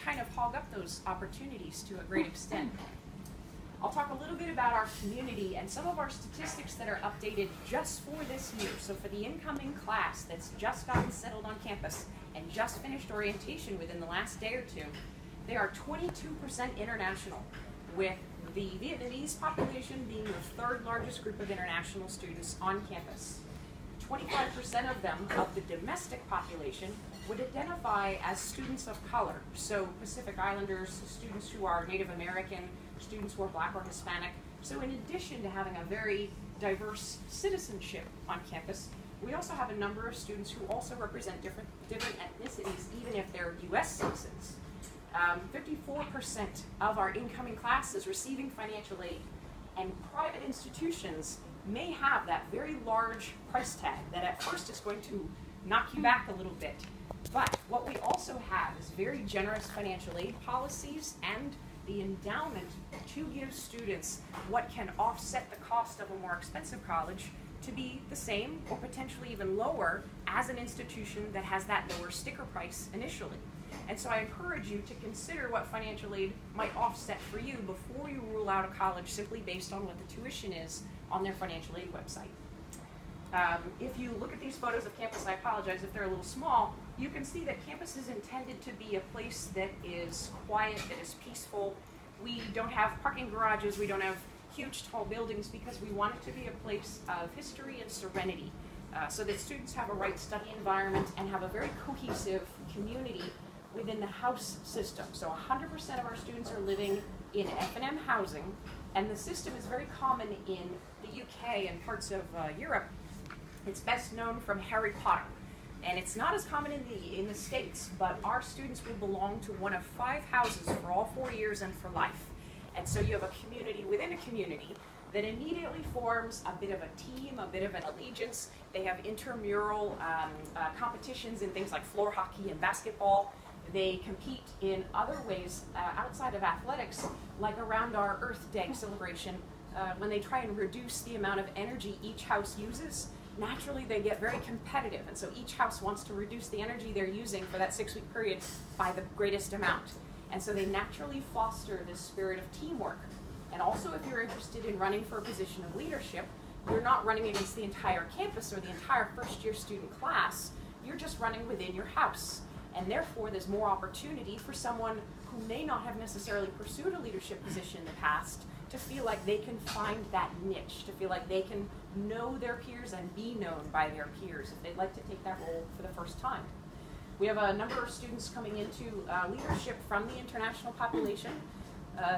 kind of hog up those opportunities to a great extent. I'll talk a little bit about our community and some of our statistics that are updated just for this year. So for the incoming class that's just gotten settled on campus and just finished orientation within the last day or two, they are 22% international, with the Vietnamese population being the third largest group of international students on campus. 25% of them, of the domestic population, would identify as students of color. So Pacific Islanders, students who are Native American, students who are Black or Hispanic. So in addition to having a very diverse citizenship on campus, we also have a number of students who also represent different ethnicities, even if they're U.S. citizens. 54% of our incoming class is receiving financial aid, and private institutions may have that very large price tag that at first is going to knock you back a little bit. But what we also have is very generous financial aid policies and the endowment to give students what can offset the cost of a more expensive college to be the same or potentially even lower as an institution that has that lower sticker price initially. And so I encourage you to consider what financial aid might offset for you before you rule out a college simply based on what the tuition is on their financial aid website. If you look at these photos of campus, I apologize if they're a little small, you can see that campus is intended to be a place that is quiet, that is peaceful. We don't have parking garages, we don't have huge tall buildings, because we want it to be a place of history and serenity, so that students have a right study environment and have a very cohesive community within the house system. So 100% of our students are living in F&M housing, and the system is very common in the UK and parts of Europe. It's best known from Harry Potter, and it's not as common in the States, but our students will belong to one of 5 houses for all 4 years and for life. And so you have a community within a community that immediately forms a bit of a team, a bit of an allegiance. They have intramural competitions in things like floor hockey and basketball. They compete in other ways outside of athletics, like around our Earth Day celebration, when they try and reduce the amount of energy each house uses. Naturally, they get very competitive, and so each house wants to reduce the energy they're using for that 6-week period by the greatest amount. And so they naturally foster this spirit of teamwork. And also, if you're interested in running for a position of leadership, you're not running against the entire campus or the entire first-year student class. You're just running within your house. And therefore, there's more opportunity for someone who may not have necessarily pursued a leadership position in the past to feel like they can find that niche, to feel like they can know their peers and be known by their peers if they'd like to take that role for the first time. We have a number of students coming into leadership from the international population.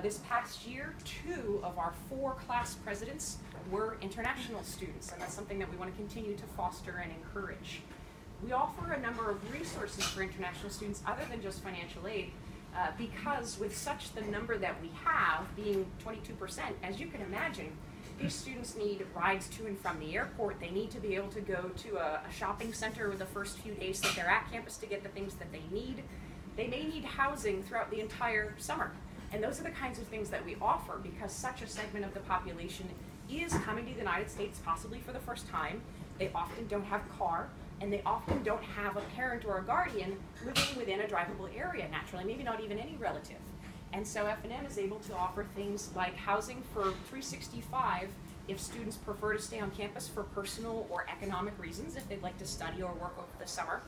This past year, 2 of our 4 class presidents were international students, and that's something that we want to continue to foster and encourage. We offer a number of resources for international students other than just financial aid, because with such the number that we have, being 22%, as you can imagine, these students need rides to and from the airport. They need to be able to go to a shopping center the first few days that they're at campus to get the things that they need. They may need housing throughout the entire summer. And those are the kinds of things that we offer, because such a segment of the population is coming to the United States possibly for the first time. They often don't have a car, and they often don't have a parent or a guardian living within a drivable area, naturally, maybe not even any relative. And so F&M is able to offer things like housing for 365 if students prefer to stay on campus for personal or economic reasons, if they'd like to study or work over the summer.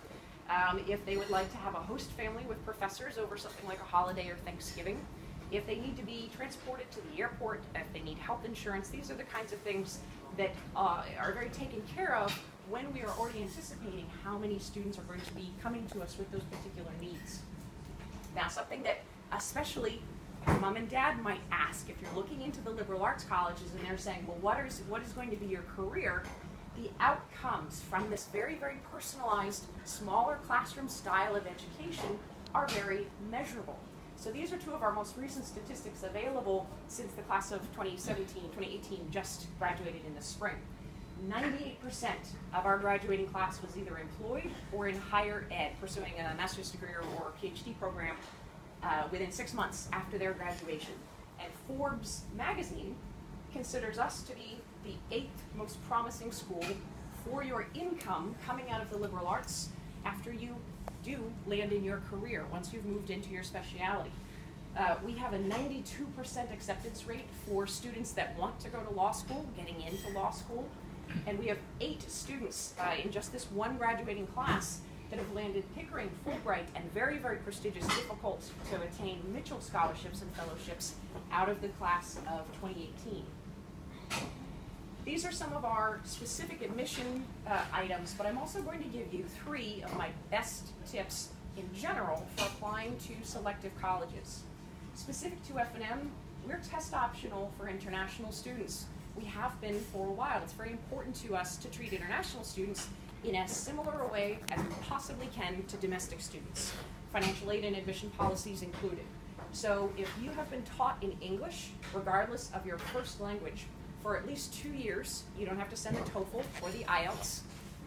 If they would like to have a host family with professors over something like a holiday or Thanksgiving. If they need to be transported to the airport, if they need health insurance, these are the kinds of things that are very taken care of when we are already anticipating how many students are going to be coming to us with those particular needs. Now, something that especially mom and dad might ask if you're looking into the liberal arts colleges and they're saying, well, what is going to be your career? The outcomes from this very, very personalized, smaller classroom style of education are very measurable. So these are 2 of our most recent statistics available since the class of 2017-2018 just graduated in the spring. 98% of our graduating class was either employed or in higher ed, pursuing a master's degree or PhD program within 6 months after their graduation. And Forbes magazine considers us to be the 8th most promising school for your income coming out of the liberal arts after you do land in your career once you've moved into your specialty. We have a 92% acceptance rate for students that want to go to law school, getting into law school. And we have 8 students in just this one graduating class that have landed Pickering, Fulbright, and very, very prestigious, difficult to attain Mitchell scholarships and fellowships out of the class of 2018. These are some of our specific admission items, but I'm also going to give you 3 of my best tips in general for applying to selective colleges. Specific to F&M, we're test optional for international students. We have been for a while. It's very important to us to treat international students in as similar a way as we possibly can to domestic students, financial aid and admission policies included. So if you have been taught in English, regardless of your first language, for at least 2 years, you don't have to send the TOEFL or the IELTS.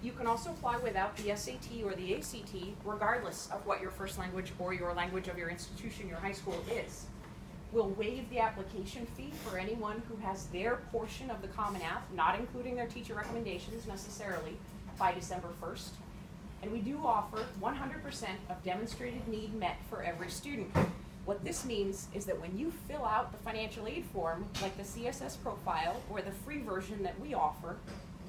You can also apply without the SAT or the ACT, regardless of what your first language or your language of your institution, your high school is. We'll waive the application fee for anyone who has their portion of the Common App, not including their teacher recommendations necessarily, by December 1st. And we do offer 100% of demonstrated need met for every student. What this means is that when you fill out the financial aid form, like the CSS profile or the free version that we offer,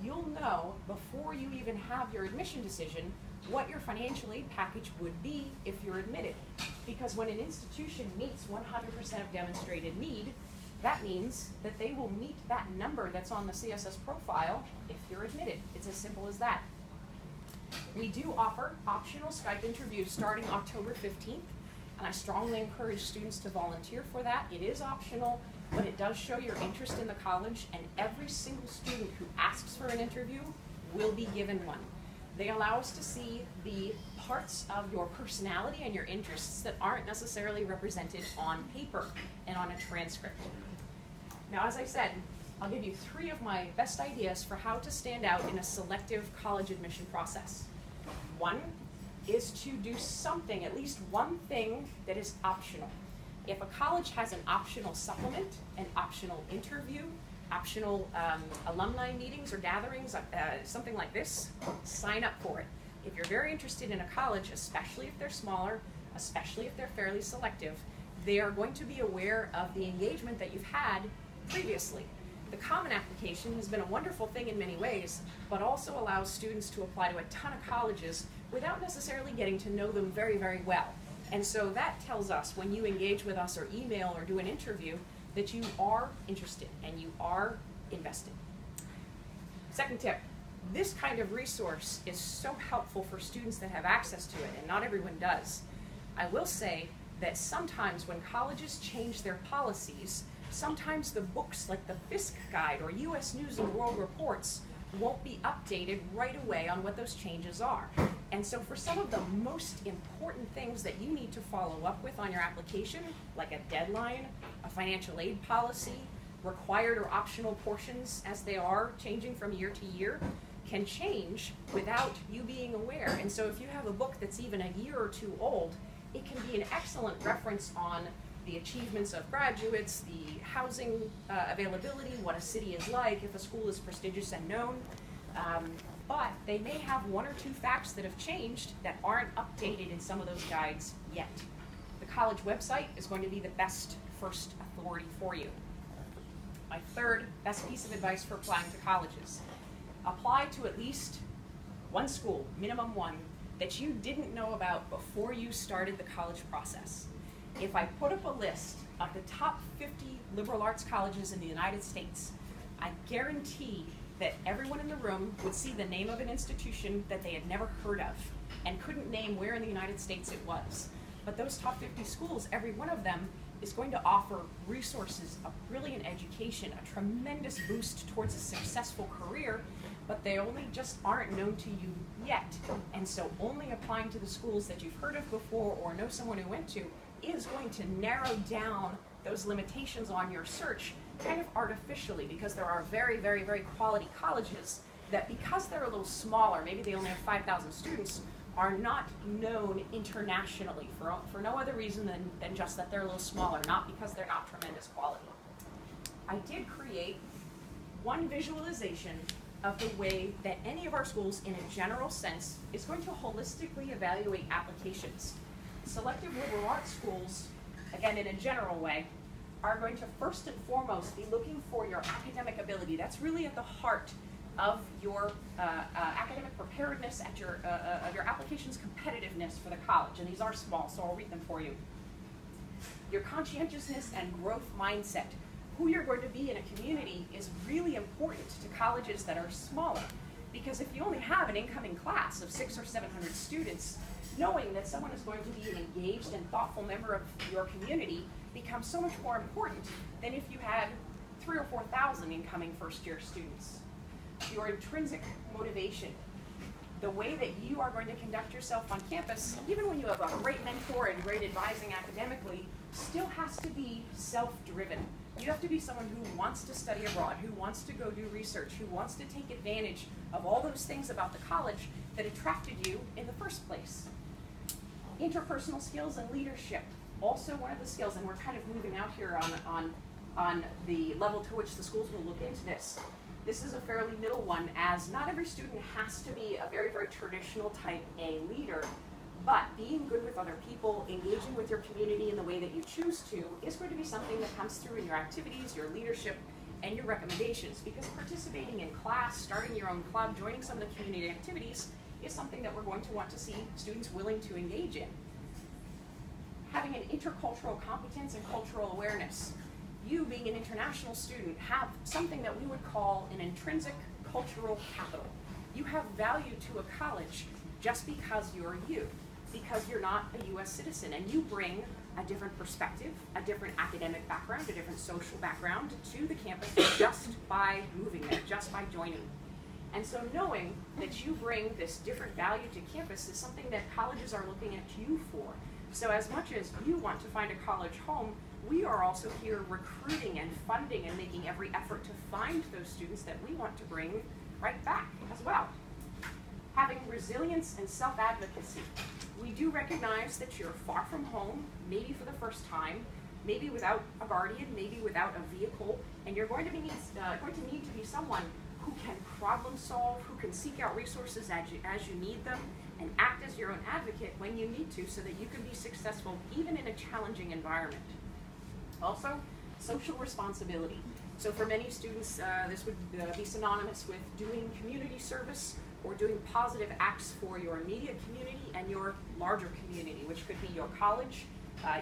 you'll know before you even have your admission decision what your financial aid package would be if you're admitted. Because when an institution meets 100% of demonstrated need, that means that they will meet that number that's on the CSS profile if you're admitted. It's as simple as that. We do offer optional Skype interviews starting October 15th, and I strongly encourage students to volunteer for that. It is optional, but it does show your interest in the college, and every single student who asks for an interview will be given one. They allow us to see the parts of your personality and your interests that aren't necessarily represented on paper and on a transcript. Now, as I said, I'll give you 3 of my best ideas for how to stand out in a selective college admission process. 1 is to do something, at least one thing, that is optional. If a college has an optional supplement, an optional interview, optional alumni meetings or gatherings, something like this, sign up for it. If you're very interested in a college, especially if they're smaller, especially if they're fairly selective, they are going to be aware of the engagement that you've had previously. The Common Application has been a wonderful thing in many ways, but also allows students to apply to a ton of colleges without necessarily getting to know them very, very well. And so that tells us when you engage with us or email or do an interview that you are interested and you are invested. Second tip, this kind of resource is so helpful for students that have access to it, and not everyone does. I will say that sometimes when colleges change their policies, sometimes the books like the Fisk Guide or U.S. News and World Reports won't be updated right away on what those changes are. And so for some of the most important things that you need to follow up with on your application, like a deadline, a financial aid policy, required or optional portions as they are changing from year to year, can change without you being aware. And so if you have a book that's even a year or 2 old, it can be an excellent reference on the achievements of graduates, the housing availability, what a city is like, if a school is prestigious and known. But they may have 1 or 2 facts that have changed that aren't updated in some of those guides yet. The college website is going to be the best first authority for you. My third best piece of advice for applying to colleges: apply to at least 1 school, minimum 1, that you didn't know about before you started the college process. If I put up a list of the top 50 liberal arts colleges in the United States, I guarantee that everyone in the room would see the name of an institution that they had never heard of and couldn't name where in the United States it was. But those top 50 schools, every one of them is going to offer resources, a brilliant education, a tremendous boost towards a successful career, but they only just aren't known to you yet. And so only applying to the schools that you've heard of before or know someone who went to is going to narrow down those limitations on your search kind of artificially, because there are very, very, very quality colleges that, because they're a little smaller, maybe they only have 5,000 students, are not known internationally for no other reason than just that they're a little smaller, not because they're not tremendous quality. I did create one visualization of the way that any of our schools, in a general sense, is going to holistically evaluate applications. Selective liberal arts schools, again in a general way, are going to first and foremost be looking for your academic ability. That's really at the heart of your academic preparedness, at your of your application's competitiveness for the college. And these are small, so I'll read them for you. Your conscientiousness and growth mindset. Who you're going to be in a community is really important to colleges that are smaller, because if you only have an incoming class of 600 or 700 students, knowing that someone is going to be an engaged and thoughtful member of your community becomes so much more important than if you had 3,000 or 4,000 incoming first-year students. Your intrinsic motivation, the way that you are going to conduct yourself on campus, even when you have a great mentor and great advising academically, still has to be self-driven. You have to be someone who wants to study abroad, who wants to go do research, who wants to take advantage of all those things about the college that attracted you in the first place. Interpersonal skills and leadership, also one of the skills, and we're kind of moving out here on the level to which the schools will look into this. This is a fairly middle one, as not every student has to be a very, very traditional type A leader, but being good with other people, engaging with your community in the way that you choose to, is going to be something that comes through in your activities, your leadership, and your recommendations, because participating in class, starting your own club, joining some of the community activities is something that we're going to want to see students willing to engage in. Having an intercultural competence and cultural awareness. You, being an international student, have something that we would call an intrinsic cultural capital. You have value to a college just because you're you, because you're not a U.S. citizen, and you bring a different perspective, a different academic background, a different social background to the campus just by moving there, just by joining. And so knowing that you bring this different value to campus is something that colleges are looking at you for. So as much as you want to find a college home, we are also here recruiting and funding and making every effort to find those students that we want to bring right back as well. Having resilience and self-advocacy. We do recognize that you're far from home, maybe for the first time, maybe without a guardian, maybe without a vehicle, and you're going to need to be someone who can problem solve, who can seek out resources as you need them, and act as your own advocate when you need to so that you can be successful even in a challenging environment. Also, social responsibility. So for many students, this would be synonymous with doing community service or doing positive acts for your immediate community and your larger community, which could be your college,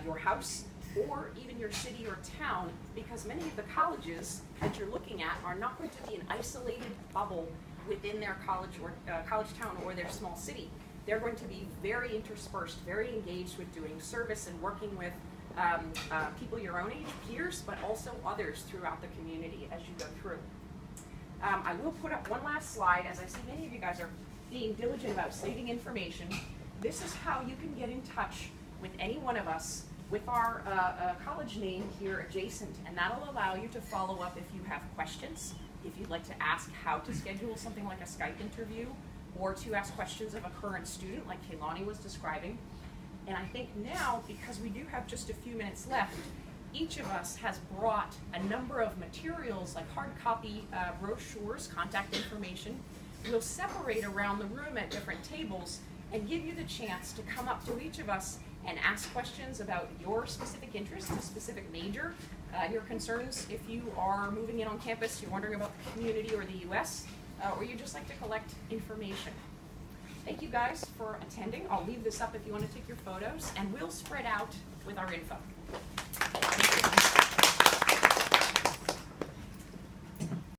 your house, or even your city or town, because many of the colleges that you're looking at are not going to be an isolated bubble within their college or college town or their small city. They're going to be very interspersed, very engaged with doing service and working with people your own age, peers, but also others throughout the community as you go through. I will put up one last slide, as I see many of you guys are being diligent about saving information. This is how you can get in touch with any one of us with our college name here adjacent, and that'll allow you to follow up if you have questions, if you'd like to ask how to schedule something like a Skype interview, or to ask questions of a current student like Kaylani was describing. And I think now, because we do have just a few minutes left, each of us has brought a number of materials like hard copy brochures, contact information. We'll separate around the room at different tables and give you the chance to come up to each of us and ask questions about your specific interests, a specific major, your concerns if you are moving in on campus, you're wondering about the community or the US, or you just like to collect information. Thank you guys for attending. I'll leave this up if you want to take your photos, and we'll spread out with our info.